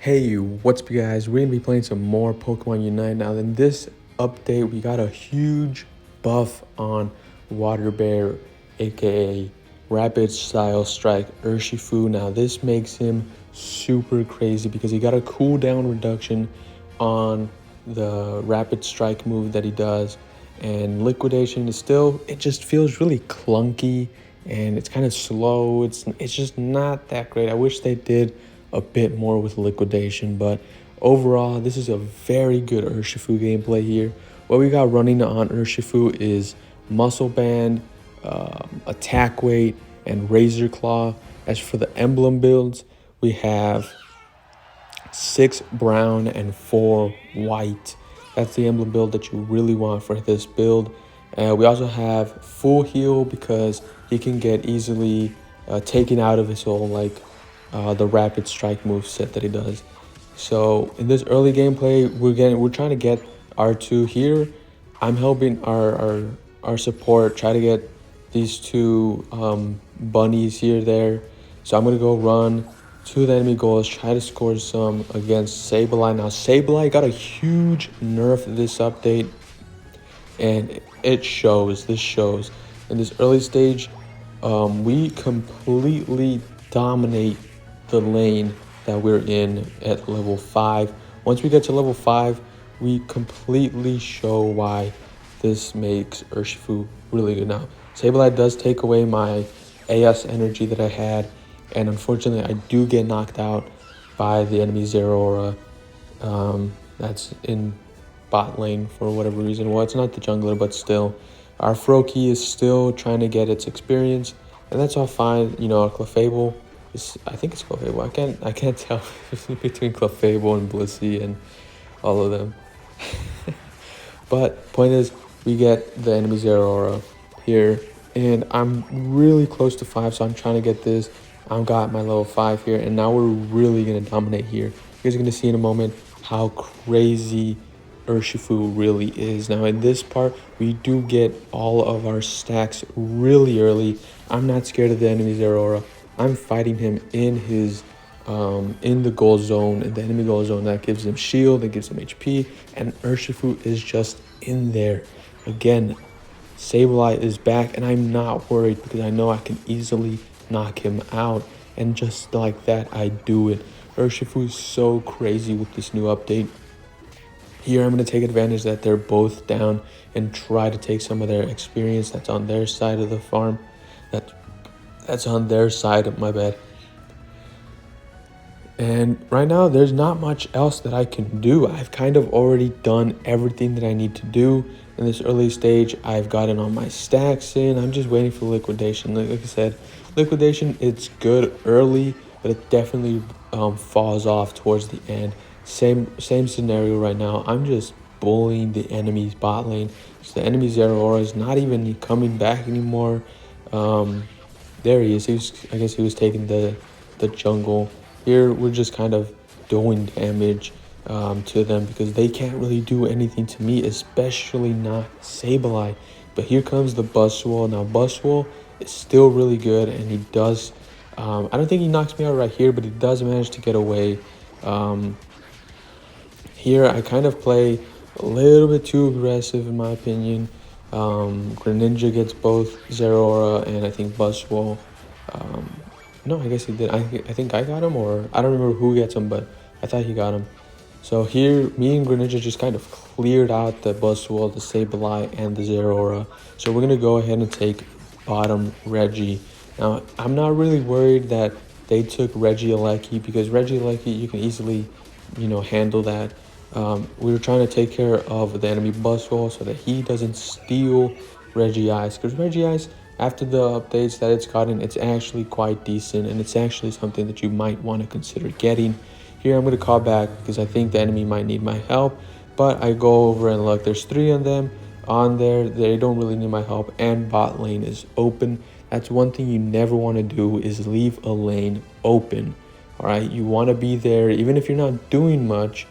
Hey, what's up, guys? We're gonna be playing some more Pokemon Unite. Now, in this update, we got a huge buff on Water Bear, aka Rapid Style Strike Urshifu. Now, this makes him super crazy because he got a cooldown reduction on the Rapid Strike move that he does, and Liquidation is still, it just feels really clunky and it's kind of slow. It's just not that great. I wish they did a bit more with Liquidation, but overall, this is a very good Urshifu gameplay here. What we got running on Urshifu is Muscle Band, Attack Weight, and Razor Claw. As for the emblem builds, we have 6 brown and 4 white. That's the emblem build that you really want for this build. We also have full heal because he can get easily taken out of his whole the rapid strike move set that he does. So in this early gameplay, we're trying to get R2 here. I'm helping our support try to get these two bunnies here there. So I'm gonna go run to the enemy goals, try to score some against Sableye. Now Sableye got a huge nerf this update, and it shows. This shows in this early stage. We completely dominate the lane that we're in at level 5. Once we get to level 5, we completely show why this makes Urshifu really good. Now, Sableye does take away my AS energy that I had, and unfortunately, I do get knocked out by the enemy Zeraora. That's in bot lane for whatever reason. Well, it's not the jungler, but still. Our Froakie is still trying to get its experience, and that's all fine. You know, our Clefable is, I think it's Clefable. I can't tell between Clefable and Blissey and all of them. But point is, we get the enemy Zeraora here, and I'm really close to 5, so I'm trying to get this. I've got my level 5 here, and now we're really gonna dominate here. You guys are gonna see in a moment how crazy Urshifu really is. Now in this part, we do get all of our stacks really early. I'm not scared of the enemy Zeraora. I'm fighting him in his in the goal zone, in the enemy goal zone. That gives him shield, that gives him HP, and Urshifu is just in there. Again, Sableye is back, and I'm not worried because I know I can easily knock him out, and just like that, I do it. Urshifu is so crazy with this new update. Here, I'm going to take advantage that they're both down and try to take some of their experience that's on their side of the farm. That's on their side of my bed. And right now, there's not much else that I can do. I've kind of already done everything that I need to do in this early stage. I've gotten all my stacks in. I'm just waiting for Liquidation. Like I said, Liquidation, it's good early, but it definitely falls off towards the end. Same scenario right now. I'm just bullying the enemy's bot lane. So the enemy Zeraora is not even coming back anymore. There he is. I guess he was taking the jungle. Here we're just kind of doing damage to them because they can't really do anything to me, especially not Sableye. But here comes the Buzzwole. Now Buzzwole is still really good, and he does. I don't think he knocks me out right here, but he does manage to get away. Here, I kind of play a little bit too aggressive, in my opinion. Greninja gets both Zeraora and I think Buzzwole. No, I guess he did. I think I got him, or I don't remember who gets him, but I thought he got him. So here, me and Greninja just kind of cleared out the Buzzwole, the Sableye, and the Zeraora. So we're going to go ahead and take bottom Reggie. Now, I'm not really worried that they took Regieleki, because Regieleki, you can easily, handle that. We were trying to take care of the enemy Buzzwole so that he doesn't steal Regice, because Regice, after the updates that it's gotten, it's actually quite decent, and it's actually something that you might want to consider getting. Here I'm going to call back because I think the enemy might need my help, but I go over and look, there's 3 of them on there. They don't really need my help, and bot lane is open. That's one thing you never want to do, is leave a lane open. All right, you want to be there even if you're not doing much,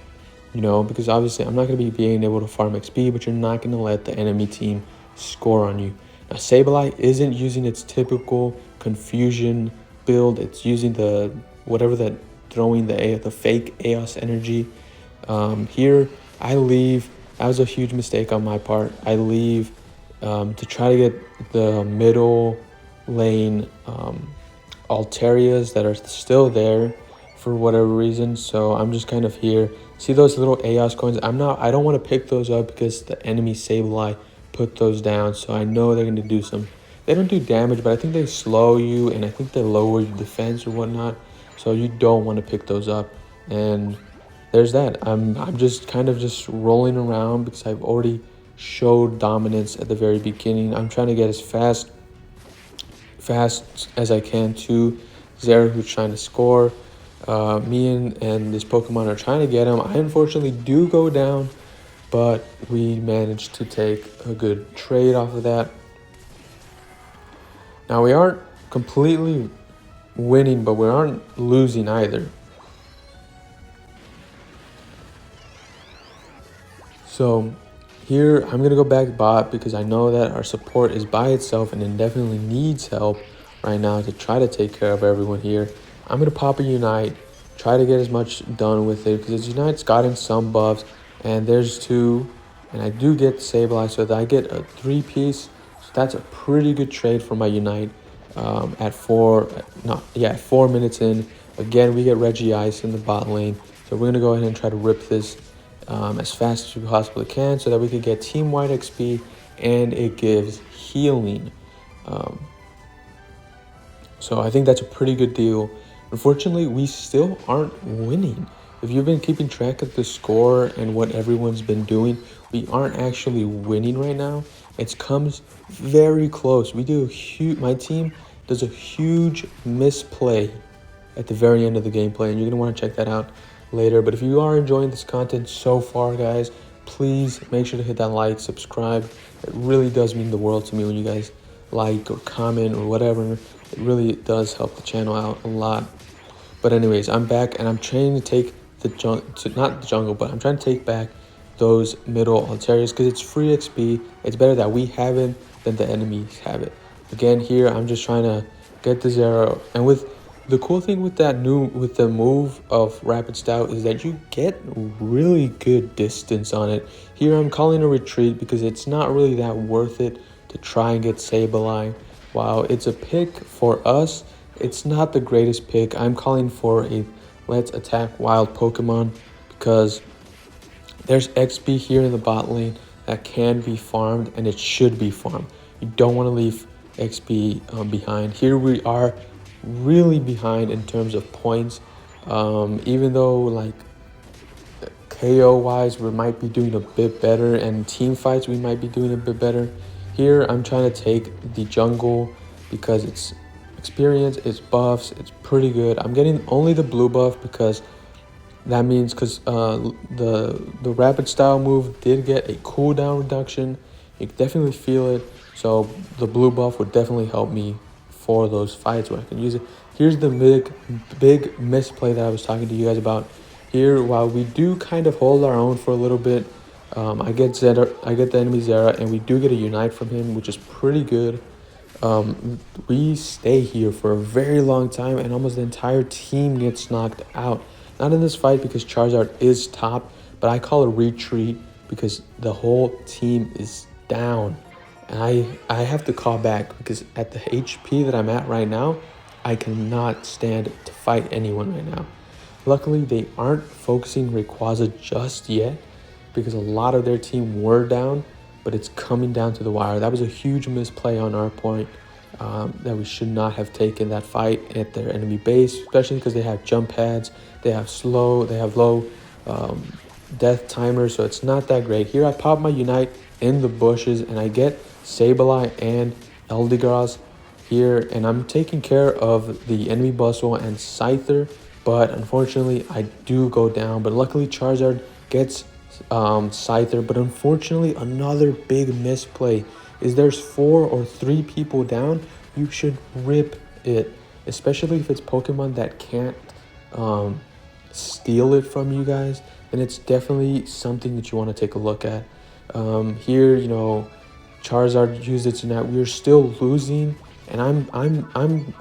because obviously I'm not going to be being able to farm XP, but you're not going to let the enemy team score on you. Now, Sableye isn't using its typical confusion build. It's using the throwing the fake Eos energy. Here, I leave. That was a huge mistake on my part. I leave to try to get the middle lane Altarias that are still there for whatever reason. So I'm just kind of here. See those little Eos coins? I don't want to pick those up because the enemy Sableye put those down. So I know they're going to do some. They don't do damage, but I think they slow you, and I think they lower your defense or whatnot. So you don't want to pick those up. And there's that. I'm just kind of just rolling around because I've already showed dominance at the very beginning. I'm trying to get as fast as I can to Zera, who's trying to score. Me and this Pokemon are trying to get him. I unfortunately do go down, but we managed to take a good trade off of that. Now, we aren't completely winning, but we aren't losing either. So here, I'm going to go back bot because I know that our support is by itself and it definitely needs help right now to try to take care of everyone here. I'm going to pop a Unite, try to get as much done with it because Unite's gotten some buffs, and there's 2, and I do get Sableye, so that I get a 3-piece. So that's a pretty good trade for my Unite at 4 minutes in. Again, we get Regice in the bot lane, so we're going to go ahead and try to rip this as fast as we possibly can so that we can get team-wide XP, and it gives healing. So I think that's a pretty good deal. Unfortunately, we still aren't winning. If you've been keeping track of the score and what everyone's been doing, we aren't actually winning right now. It comes very close. My team does a huge misplay at the very end of the gameplay, and you're gonna want to check that out later. But if you are enjoying this content so far, guys, please make sure to hit that like, subscribe. It really does mean the world to me when you guys like or comment or whatever. It really does help the channel out a lot. But anyways, I'm back and I'm trying to take not the jungle, but I'm trying to take back those middle Altarias because it's free XP. It's better that we have it than the enemies have it. Again, here I'm just trying to get the Zero, and with the cool thing with the move of Rapid Stout is that you get really good distance on it. Here I'm calling a retreat because it's not really that worth it to try and get Sableye. While it's a pick for us, it's not the greatest pick. I'm calling for a let's attack wild Pokemon because there's XP here in the bot lane that can be farmed, and it should be farmed. You don't want to leave XP behind. Here we are really behind in terms of points, even though like KO wise we might be doing a bit better, and team fights we might be doing a bit better. Here I'm trying to take the jungle because it's experience, it's buffs, it's pretty good. I'm getting only the blue buff because that means the rapid style move did get a cooldown reduction. You can definitely feel it, so the blue buff would definitely help me for those fights where I can use it. Here's the big misplay that I was talking to you guys about. Here, while we do kind of hold our own for a little bit, I get the enemy Zera, and we do get a Unite from him, which is pretty good. We stay here for a very long time, and almost the entire team gets knocked out. Not in this fight because Charizard is top, but I call it retreat because the whole team is down. And I have to call back because at the HP that I'm at right now, I cannot stand to fight anyone right now. Luckily, they aren't focusing Rayquaza just yet because a lot of their team were down, but it's coming down to the wire. That was a huge misplay on our point, that we should not have taken that fight at their enemy base, especially because they have jump pads, they have low death timer, so it's not that great. Here I pop my Unite in the bushes and I get Sableye and Eldegoss here, and I'm taking care of the enemy Bustle and Scyther, but unfortunately I do go down. But luckily Charizard gets Scyther, but unfortunately another big misplay is there's 4 or 3 people down. You should rip it, especially if it's Pokemon that can't steal it from you guys. Then it's definitely something that you want to take a look at. Here, you know, Charizard used its Unite. We're still losing, and I'm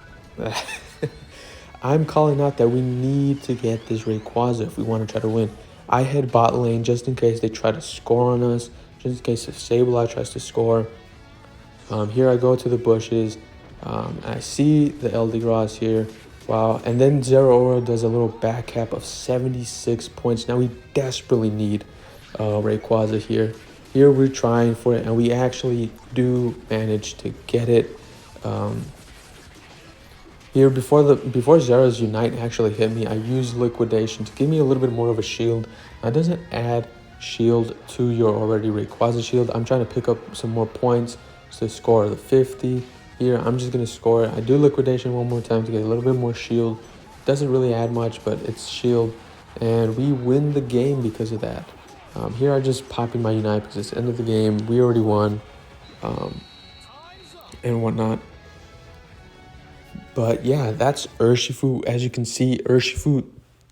I'm calling out that we need to get this Rayquaza if we want to try to win. I head bot lane just in case they try to score on us, just in case if Sableye tries to score. Here I go to the bushes. I see the Eldegoss here. Wow. And then Zeraora does a little back cap of 76 points. Now we desperately need Rayquaza here. Here we're trying for it, and we actually do manage to get it. Here before Zera's Unite actually hit me, I used Liquidation to give me a little bit more of a shield. Now, it doesn't add shield to your already Rayquaza shield. I'm trying to pick up some more points to score the 50. Here, I'm just going to score it. I do Liquidation one more time to get a little bit more shield. Doesn't really add much, but it's shield. And we win the game because of that. Here, I just pop in my Unite because it's the end of the game. We already won and whatnot. But yeah, that's Urshifu. As you can see, Urshifu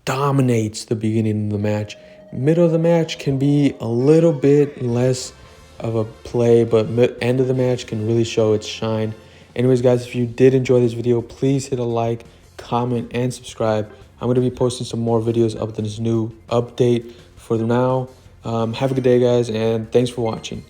dominates the beginning of the match. Middle of the match can be a little bit less of a play, but end of the match can really show its shine. Anyways, guys, if you did enjoy this video, please hit a like, comment, and subscribe. I'm going to be posting some more videos of this new update. For now, have a good day, guys, and thanks for watching.